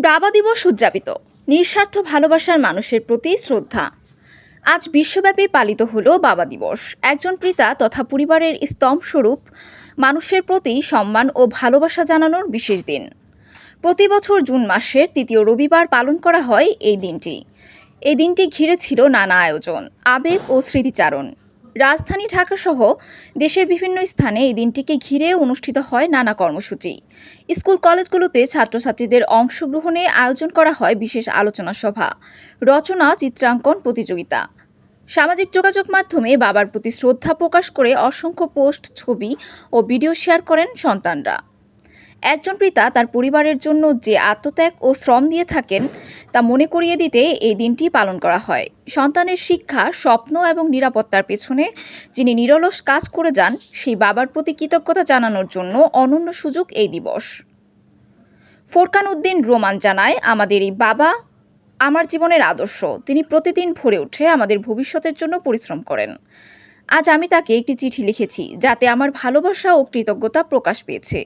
বাবা দিবস উদযাপিত। নিঃস্বার্থ ভালোবাসার মানুষের প্রতি শ্রদ্ধা। আজ বিশ্বব্যাপী পালিত হলো বাবা দিবস। একজন পিতা তথা পরিবারের স্তম্ভস্বরূপ মানুষের প্রতি সম্মান ও ভালোবাসা জানানোর বিশেষ দিন। প্রতি বছর জুন মাসের তৃতীয় রবিবার পালন করা হয় এই দিনটি। এই দিনটি ঘিরে ছিল নানা আয়োজন, আবেগ ও স্মৃতিচারণ। রাজধানী ঢাকাসহ দেশের বিভিন্ন স্থানে এই দিনটিকে ঘিরে অনুষ্ঠিত হয় নানা কর্মসূচি। স্কুল কলেজগুলোতে ছাত্রছাত্রীদের অংশগ্রহণে আয়োজন করা হয় বিশেষ আলোচনা সভা, রচনা, চিত্রাঙ্কন প্রতিযোগিতা। সামাজিক যোগাযোগ মাধ্যমে বাবার প্রতি শ্রদ্ধা প্রকাশ করে অসংখ্য পোস্ট, ছবি ও ভিডিও শেয়ার করেন সন্তানরা। একজন পিতা তার পরিবারের জন্য যে আত্মত্যাগ ও শ্রম দিয়ে থাকেন তা মনে করিয়ে দিতে এই দিনটি পালন করা হয়। সন্তানের শিক্ষা, স্বপ্ন এবং নিরাপত্তার পেছনে যিনি নিরলস কাজ করে যান, সেই বাবার প্রতি কৃতজ্ঞতা জানানোর জন্য অনন্য সুযোগ এই দিবস। ফোরকান উদ্দিন রোমান জানায়, আমাদের এই বাবা আমার জীবনের আদর্শ। তিনি প্রতিদিন ভোরে উঠে আমাদের ভবিষ্যতের জন্য পরিশ্রম করেন। আজ আমি তাকে একটি চিঠি লিখেছি, যাতে আমার ভালোবাসা ও কৃতজ্ঞতা প্রকাশ পেয়েছে।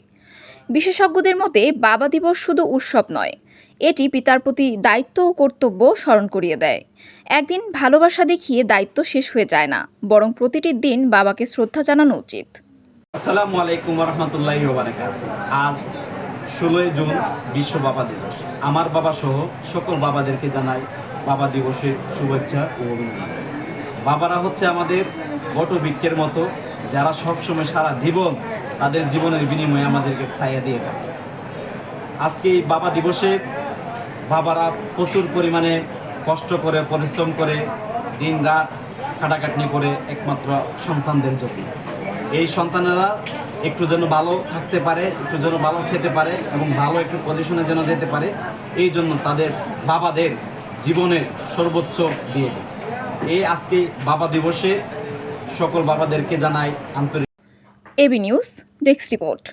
বিশেষজ্ঞদের মতে বাবা দিবস শুধু উৎসব নয়, এটি পিতার প্রতি দায়িত্ব ও কর্তব্য স্মরণ করিয়ে দেয়। একদিন ভালোবাসা দেখিয়ে দায়িত্ব শেষ হয়ে যায় না, বরং প্রতিটি দিন বাবাকে শ্রদ্ধা জানানো উচিত। আসসালামু আলাইকুম ওয়া রাহমাতুল্লাহি ওয়া বারাকাতুহু। আজ 16 জুন বিশ্ব বাবা দিবস। আমার বাবা সহ সকল বাবাদেরকে জানাই বাবা দিবসের শুভেচ্ছা ও অভিনন্দন। বাবারা হচ্ছে আমাদের বটবৃক্ষের মতো, যারা সবসময় সারা জীবন তাদের জীবনের বিনিময়ে আমাদেরকে ছায়া দিয়ে থাকে। আজকে এই বাবা দিবসে বাবারা প্রচুর পরিমাণে কষ্ট করে, পরিশ্রম করে, দিন রাত খাটাখাটনি করে একমাত্র সন্তানদের জন্য। এই সন্তানেরা একটু যেন ভালো থাকতে পারে, একটু যেন ভালো খেতে পারে এবং ভালো একটু পজিশনে যেন যেতে পারে, এই জন্য তাদের বাবাদের জীবনের সর্বোচ্চ দিয়ে দেয়। এই আজকে বাবা দিবসে সকল বাবাদেরকে জানাই আন্তরিক। AB news desk report.